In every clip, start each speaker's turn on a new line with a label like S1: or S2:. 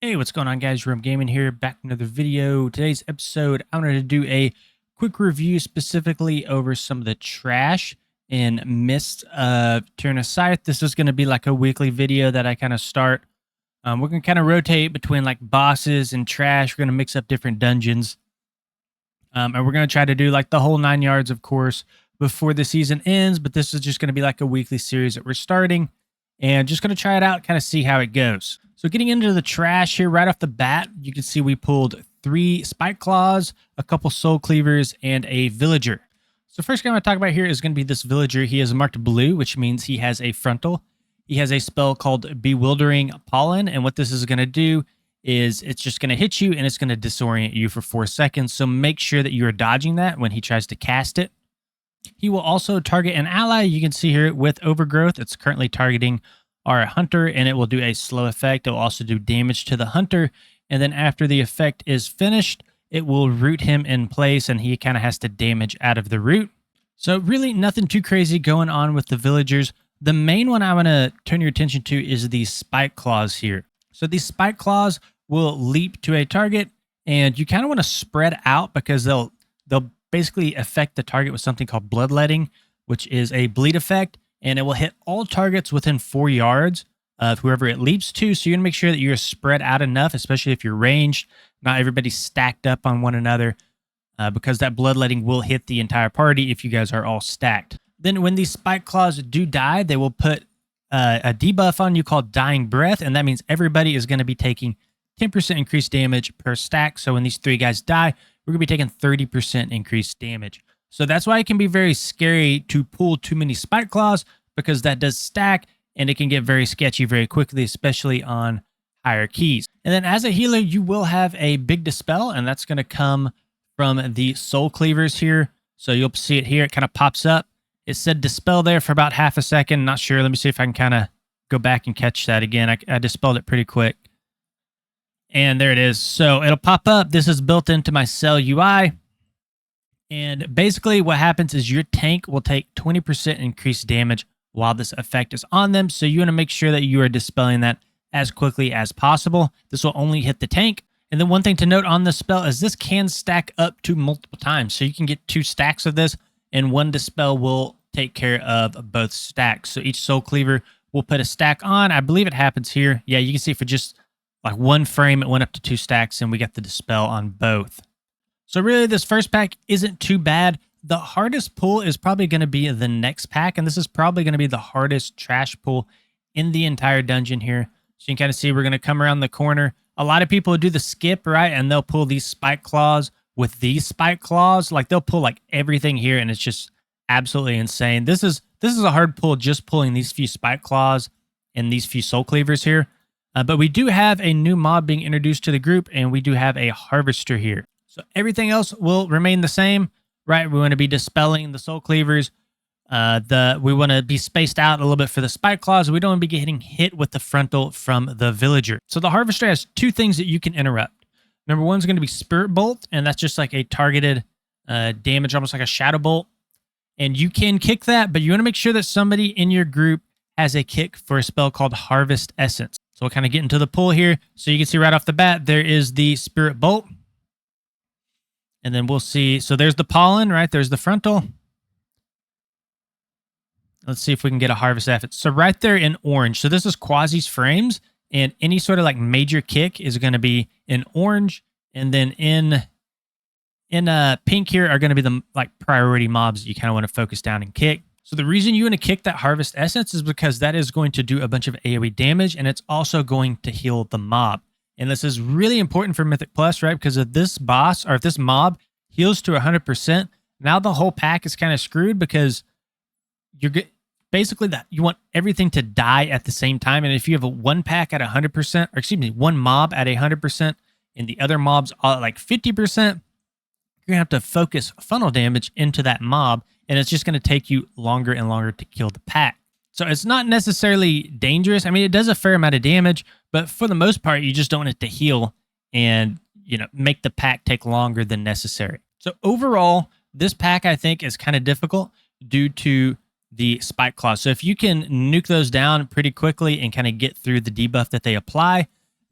S1: Hey, what's going on, guys? Room Gaming here, back with another video. Today's episode, I wanted to do a quick review specifically over some of the trash and mist of Trina Scithe. This is going to be like a weekly video that I kind of start. We're going to kind of rotate between like bosses and trash. We're going to mix up different dungeons. And we're going to try to do like the whole 9 yards, of course, before the season ends. But this is just going to be like a weekly series that we're starting. And just going to try it out, kind of see how it goes. So getting into the trash here right off the bat, you can see we pulled 3 spike claws, a couple soul cleavers, and a villager. So first guy I'm going to talk about here is going to be this villager. He is marked blue, which means he has a frontal. He has a spell called Bewildering Pollen, and what this is going to do is it's just going to hit you and it's going to disorient you for 4 seconds. So make sure that you are dodging that when he tries to cast it. He will also target an ally. You can see here with Overgrowth, it's currently targeting our hunter, and it will do a slow effect. It will also do damage to the hunter, and then after the effect is finished, it will root him in place, and he kind of has to damage out of the root. So really nothing too crazy going on with the villagers. The main one I want to turn your attention to is these spike claws here. So these spike claws will leap to a target, and you kind of want to spread out because they'll basically affect the target with something called bloodletting, which is a bleed effect, and it will hit all targets within 4 yards of whoever it leaps to. So you're going to make sure that you're spread out enough, especially if you're ranged. Not everybody's stacked up on one another because that bloodletting will hit the entire party if you guys are all stacked. Then when these spike claws do die, they will put a debuff on you called Dying Breath, and that means everybody is going to be taking 10% increased damage per stack. So when these 3 guys die, we're going to be taking 30% increased damage. So that's why it can be very scary to pull too many spike claws, because that does stack and it can get very sketchy very quickly, especially on higher keys. And then as a healer, you will have a big dispel, and that's going to come from the soul cleavers here. So you'll see it here. It kind of pops up. It said dispel there for about half a second. Not sure. Let me see if I can kind of go back and catch that again. I dispelled it pretty quick. And there it is. So it'll pop up. This is built into my cell UI. And basically what happens is your tank will take 20% increased damage while this effect is on them. So you want to make sure that you are dispelling that as quickly as possible. This will only hit the tank. And then one thing to note on this spell is this can stack up to multiple times. So you can get 2 stacks of this, and one dispel will take care of both stacks. So each soul cleaver will put a stack on. I believe it happens here. Yeah, you can see for just like 1 frame, it went up to 2 stacks, and we got the dispel on both. So really, this first pack isn't too bad. The hardest pull is probably going to be the next pack, and this is probably going to be the hardest trash pull in the entire dungeon here. So you can kind of see we're going to come around the corner. A lot of people do the skip, right, and they'll pull these spike claws with these spike claws. Like, they'll pull like everything here, and it's just absolutely insane. This is a hard pull, just pulling these few spike claws and these few soul cleavers here. But we do have a new mob being introduced to the group, and we do have a harvester here. So everything else will remain the same, right? We want to be dispelling the soul cleavers. We want to be spaced out a little bit for the spike claws. We don't want to be getting hit with the frontal from the villager. So the harvester has 2 things that you can interrupt. Number 1 is going to be Spirit Bolt, and that's just like a targeted damage, almost like a Shadow Bolt. And you can kick that, but you want to make sure that somebody in your group has a kick for a spell called Harvest Essence. So we'll kind of get into the pull here. So you can see right off the bat, there is the Spirit Bolt. And then we'll see. So there's the pollen, right? There's the frontal. Let's see if we can get a Harvest Essence. So right there in orange. So this is Quasi's frames. And any sort of like major kick is going to be in orange. And then in pink here are going to be the like priority mobs that you kind of want to focus down and kick. So the reason you want to kick that Harvest Essence is because that is going to do a bunch of AoE damage, and it's also going to heal the mob. And this is really important for Mythic Plus, right? Because if this boss, or if this mob heals to 100%, now the whole pack is kind of screwed, because you're basically that you want everything to die at the same time. And if you have a 1 pack at 100%, or excuse me, 1 mob at 100%, and the other mobs are like 50%, you're going to have to focus funnel damage into that mob, and it's just going to take you longer and longer to kill the pack. So it's not necessarily dangerous. I mean, it does a fair amount of damage, but for the most part, you just don't want it to heal and, you know, make the pack take longer than necessary. So overall, this pack, I think, is kind of difficult due to the spike claws. So if you can nuke those down pretty quickly and kind of get through the debuff that they apply,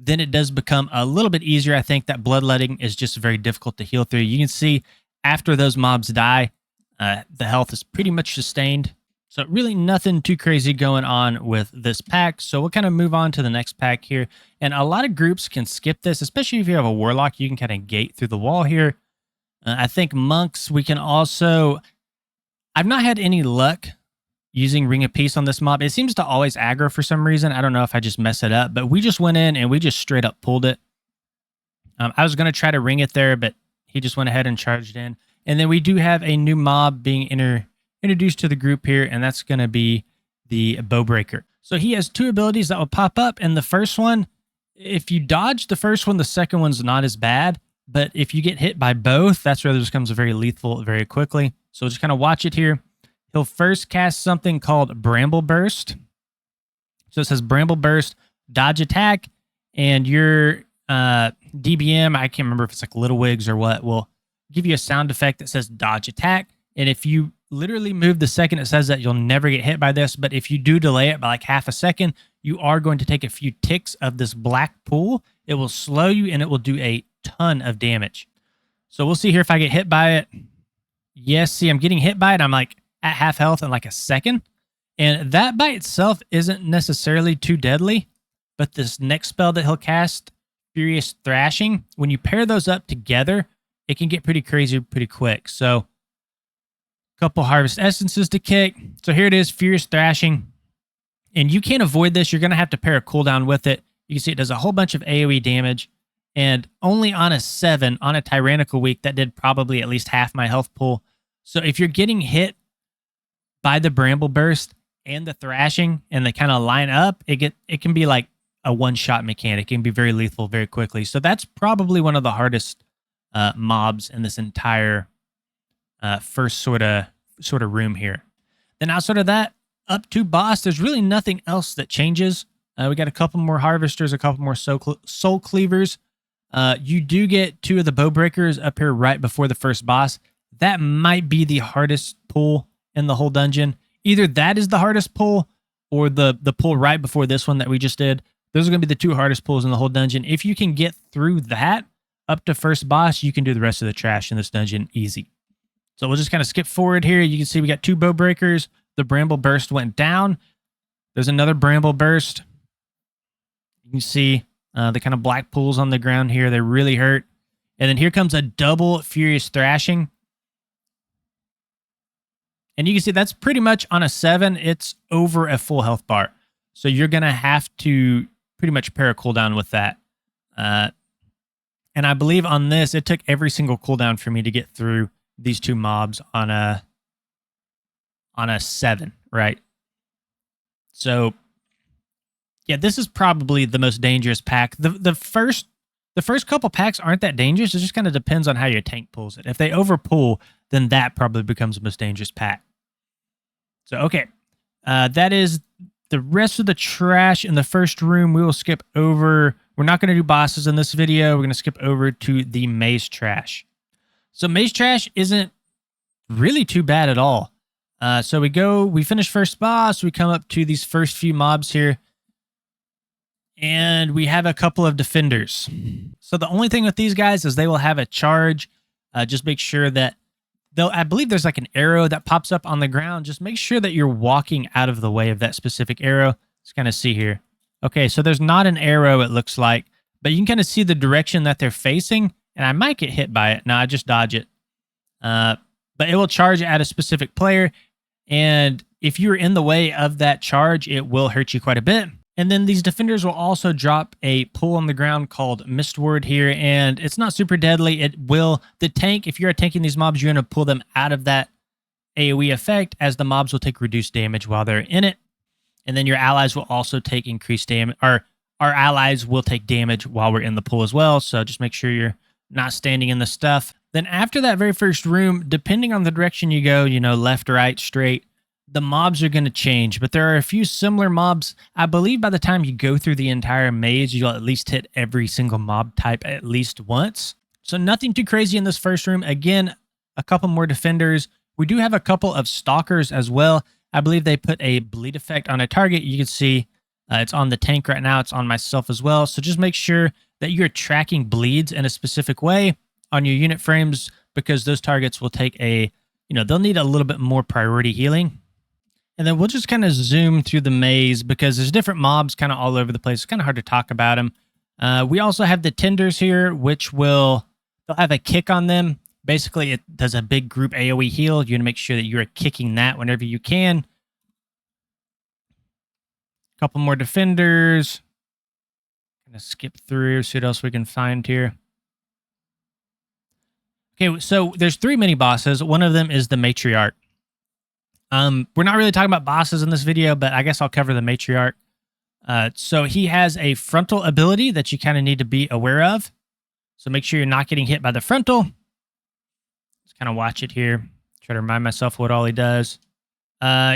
S1: then it does become a little bit easier. I think that bloodletting is just very difficult to heal through. You can see after those mobs die, the health is pretty much sustained. So really nothing too crazy going on with this pack. So we'll kind of move on to the next pack here. And a lot of groups can skip this, especially if you have a warlock. You can kind of gate through the wall here. I think monks, we can also... I've not had any luck using Ring of Peace on this mob. It seems to always aggro for some reason. I don't know if I just mess it up, but we just went in and we just straight up pulled it. I was going to try to ring it there, but he just went ahead and charged in. And then we do have a new mob being introduced to the group here, and that's going to be the Bowbreaker. So he has two abilities that will pop up, and the first one, if you dodge the first one, the second one's not as bad. But if you get hit by both, that's where this becomes very lethal very quickly. So just kind of watch it here. He'll first cast something called Bramble Burst. So it says Bramble Burst, dodge attack, and your DBM, I can't remember if it's like Little Wigs or what, will give you a sound effect that says dodge attack. And if you literally move the second it says that, you'll never get hit by this. But if you do delay it by like half a second, you are going to take a few ticks of this black pool. It will slow you and it will do a ton of damage. So we'll see here if I get hit by it. Yes, see, I'm getting hit by it. I'm like at half health in like a second. And that by itself isn't necessarily too deadly. But this next spell that he'll cast, Furious Thrashing, when you pair those up together, it can get pretty crazy pretty quick. So a couple Harvest Essences to kick. So here it is, Furious Thrashing. And you can't avoid this. You're going to have to pair a cooldown with it. You can see it does a whole bunch of AoE damage. And only on a 7, on a Tyrannical week, that did probably at least half my health pool. So if you're getting hit by the Bramble Burst and the Thrashing, and they kind of line up, it can be like a one-shot mechanic. It can be very lethal very quickly. So that's probably one of the hardest mobs in this entire first sort of room here. Then outside of that, up to boss, there's really nothing else that changes. We got a couple more Harvesters, a couple more Soul Cleavers. You do get 2 of the Bowbreakers up here right before the first boss. That might be the hardest pull in the whole dungeon. Either that is the hardest pull, or the pull right before this one that we just did. Those are going to be the 2 hardest pulls in the whole dungeon. If you can get through that up to first boss, you can do the rest of the trash in this dungeon easy. So we'll just kind of skip forward here. You can see we got 2 Bowbreakers. The Bramble Burst went down. There's another Bramble Burst. You can see the kind of black pools on the ground here. They really hurt. And then here comes a double Furious Thrashing. And you can see that's pretty much on a 7. It's over a full health bar. So you're going to have to pretty much pair a cooldown with that. And I believe on this, it took every single cooldown for me to get through these 2 mobs on a 7, right? So yeah, this is probably the most dangerous pack. The first couple packs aren't that dangerous. It just kind of depends on how your tank pulls it. If they overpull, then that probably becomes the most dangerous pack. So, okay. That is the rest of the trash in the first room. We will skip over. We're not going to do bosses in this video. We're going to skip over to the maze trash. So maze trash isn't really too bad at all. So we finish first boss. We come up to these first few mobs here. And we have a couple of defenders. So the only thing with these guys is they will have a charge. Just make sure that I believe there's like an arrow that pops up on the ground. Just make sure that you're walking out of the way of that specific arrow. Let's kind of see here. Okay, so there's not an arrow, it looks like, but you can kind of see the direction that they're facing, and I might get hit by it. No, I just dodge it. But it will charge at a specific player, and if you're in the way of that charge, it will hurt you quite a bit. And then these defenders will also drop a pull on the ground called Mistward here, and it's not super deadly. The tank, if you're tanking these mobs, you're going to pull them out of that AoE effect, as the mobs will take reduced damage while they're in it. And then your allies will also take increased damage, or our allies will take damage while we're in the pool as well. So just make sure you're not standing in the stuff. Then after that very first room, depending on the direction you go, left, right, straight, the mobs are going to change, but there are a few similar mobs. I believe by the time you go through the entire maze, you'll at least hit every single mob type at least once. So nothing too crazy in this first room. Again, a couple more defenders. We do have a couple of stalkers as well. I believe they put a bleed effect on a target. You can see It's on the tank right now. It's on myself as well. So just make sure that you're tracking bleeds in a specific way on your unit frames, because those targets will take they'll need a little bit more priority healing. And then we'll just kind of zoom through the maze because there's different mobs kind of all over the place. It's kind of hard to talk about them. We also have the tenders here, which they'll have a kick on them. Basically, it does a big group AoE heal. You want to make sure that you're kicking that whenever you can. A couple more defenders. Gonna skip through, see what else we can find here. Okay, so there's 3 mini bosses. One of them is the matriarch. We're not really talking about bosses in this video, but I guess I'll cover the matriarch. So he has a frontal ability that you kind of need to be aware of. So make sure you're not getting hit by the frontal. Just kind of watch it here. Try to remind myself what all he does.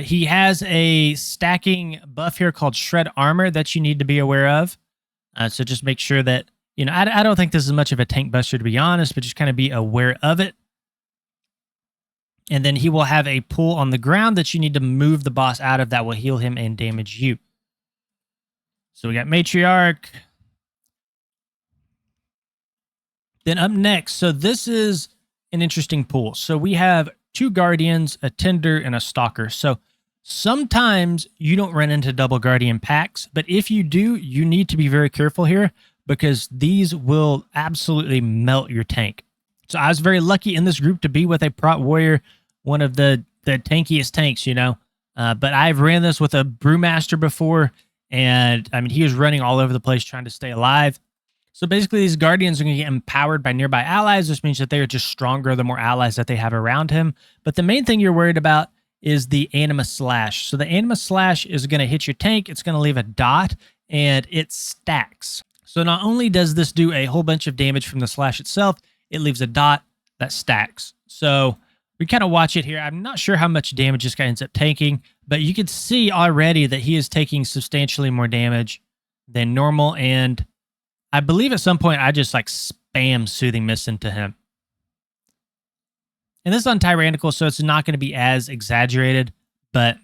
S1: He has a stacking buff here called Shred Armor that you need to be aware of. So just make sure that, I don't think this is much of a tank buster, to be honest, but just kind of be aware of it. And then he will have a pull on the ground that you need to move the boss out of that will heal him and damage you. So we got Matriarch. Then up next, so this is an interesting pool. So we have 2 Guardians, a Tender, and a Stalker. So sometimes you don't run into double Guardian packs, but if you do, you need to be very careful here because these will absolutely melt your tank. So I was very lucky in this group to be with a Prot Warrior, one of the tankiest tanks, But I've ran this with a Brewmaster before, and I mean, he was running all over the place trying to stay alive. So basically, these Guardians are going to get empowered by nearby allies, which means that they are just stronger the more allies that they have around him. But the main thing you're worried about is the Anima Slash. So the Anima Slash is going to hit your tank. It's going to leave a dot, and it stacks. So not only does this do a whole bunch of damage from the slash itself, it leaves a dot that stacks. So we kind of watch it here. I'm not sure how much damage this guy ends up taking, but you can see already that he is taking substantially more damage than normal. And I believe at some point I just spam Soothing Mist into him. And this is on Tyrannical, so it's not going to be as exaggerated, but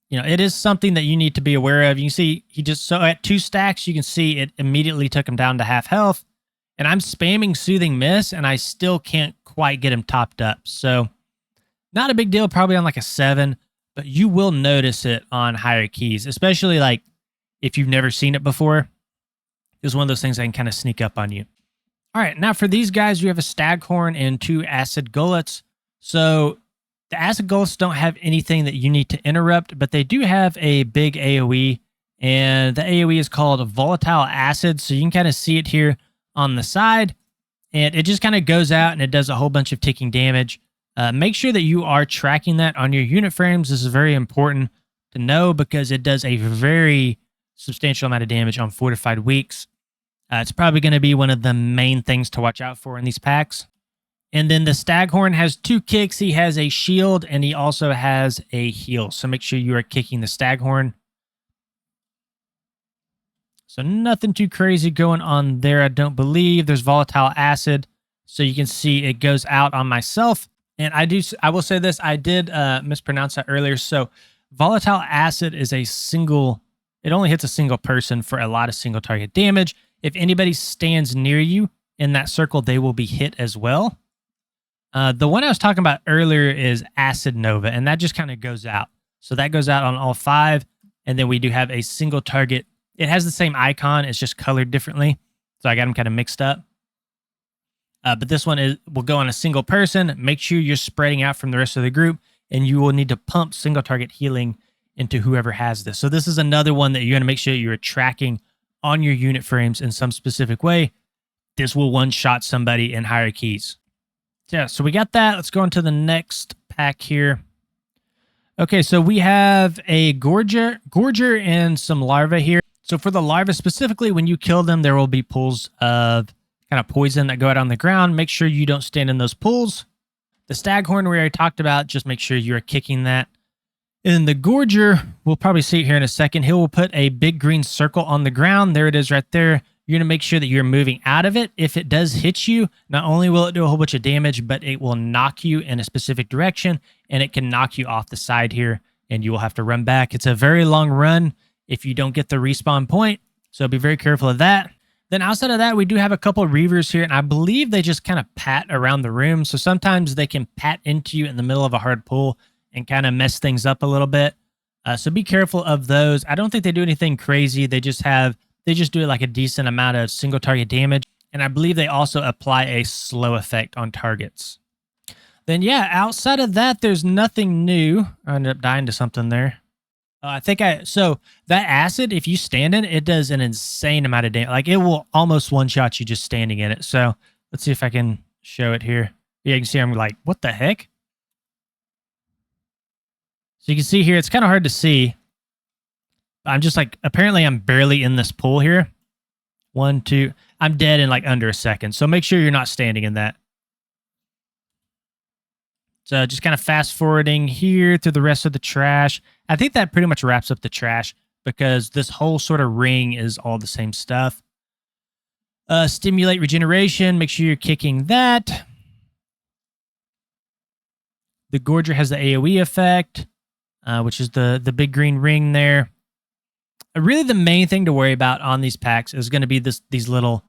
S1: it is something that you need to be aware of. You can see so at 2 stacks, you can see it immediately took him down to half health. And I'm spamming Soothing Mist, and I still can't quite get him topped up. So not a big deal, probably on a 7, but you will notice it on higher keys, especially if you've never seen it before. It's one of those things that can kind of sneak up on you. All right, now for these guys, you have a Staghorn and 2 Acid Gullets. So the Acid Gullets don't have anything that you need to interrupt, but they do have a big AoE, and the AoE is called Volatile Acid. So you can kind of see it here on the side, and it just kind of goes out and it does a whole bunch of ticking damage. Make sure that you are tracking that on your unit frames. This is very important to know because it does a very substantial amount of damage on fortified weeks. It's probably going to be one of the main things to watch out for in these packs. And then the Staghorn has 2 kicks. He has a shield, and he also has a heal. So make sure you are kicking the Staghorn. So nothing too crazy going on there, I don't believe. There's Volatile Acid. So you can see it goes out on myself. And I will say this, I did mispronounce that earlier. So Volatile Acid is it only hits a single person for a lot of single target damage. If anybody stands near you in that circle, they will be hit as well. The one I was talking about earlier is Acid Nova, and that just kind of goes out. So that goes out on all 5, and then we do have a single target. It has the same icon, it's just colored differently. So I got them kind of mixed up. But this one will go on a single person. Make sure you're spreading out from the rest of the group, and you will need to pump single target healing into whoever has this. So this is another one that you're going to make sure you're tracking on your unit frames in some specific way. This will one-shot somebody in higher keys. Yeah, so we got that. Let's go into the next pack here. Okay, so we have a Gorger and some larvae here. So for the larvae specifically, when you kill them, there will be pools of kind of poison that go out on the ground. Make sure you don't stand in those pools. The Staghorn we already talked about, just make sure you're kicking that. And the Gorger, we'll probably see it here in a second. He will put a big green circle on the ground. There it is right there. You're going to make sure that you're moving out of it. If it does hit you, not only will it do a whole bunch of damage, but it will knock you in a specific direction, and it can knock you off the side here and you will have to run back. It's a very long run if you don't get the respawn point, so be very careful of that. Then outside of that, we do have a couple of reavers here, and I believe they just kind of pat around the room. So sometimes they can pat into you in the middle of a hard pull and kind of mess things up a little bit. So be careful of those. I don't think they do anything crazy. They just do like a decent amount of single target damage. And I believe they also apply a slow effect on targets. Then yeah, outside of that, there's nothing new. I ended up dying to something there. So that acid, if you stand in it, it does an insane amount of damage. Like it will almost one-shot you just standing in it. So let's see if I can show it here. Yeah, you can see I'm like, what the heck? So you can see here, it's kind of hard to see. I'm just like, apparently I'm barely in this pool here. 1, 2, I'm dead in like under a second. So make sure you're not standing in that. So just kind of fast forwarding here through the rest of the trash. I think that pretty much wraps up the trash because this whole sort of ring is all the same stuff. Stimulate regeneration. Make sure you're kicking that. The Gorger has the AoE effect, which is the big green ring there. Really, the main thing to worry about on these packs is going to be these little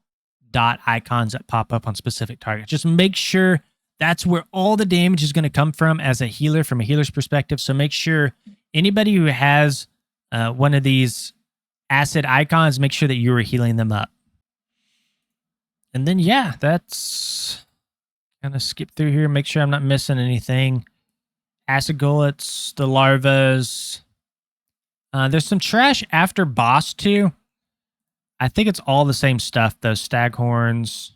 S1: dot icons that pop up on specific targets. Just make sure that's where all the damage is going to come from as a healer, from a healer's perspective. So make sure anybody who has one of these acid icons, make sure that you are healing them up. And then, yeah, that's kind of skip through here. Make sure I'm not missing anything. Acid gullets, the larvas. There's some trash after boss too. I think it's all the same stuff, though. Staghorns.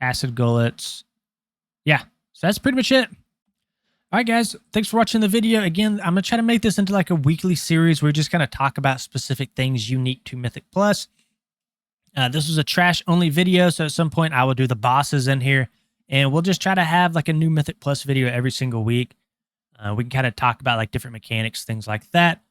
S1: Acid gullets. Yeah, so that's pretty much it. All right, guys, thanks for watching the video. Again, I'm going to try to make this into like a weekly series where we just kind of talk about specific things unique to Mythic Plus. This was a trash-only video, so at some point I will do the bosses in here, and we'll just try to have like a new Mythic Plus video every single week. We can kind of talk about like different mechanics, things like that.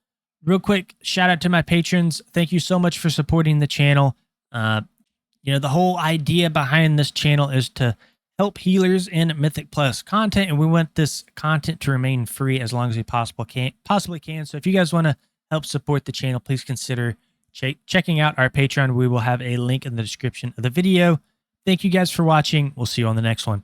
S1: Real quick, shout out to my patrons. Thank you so much for supporting the channel. You know, the whole idea behind this channel is to help healers in Mythic Plus content, and we want this content to remain free as long as we possibly can. So if you guys want to help support the channel, please consider checking out our Patreon. We will have a link in the description of the video. Thank you guys for watching. We'll see you on the next one.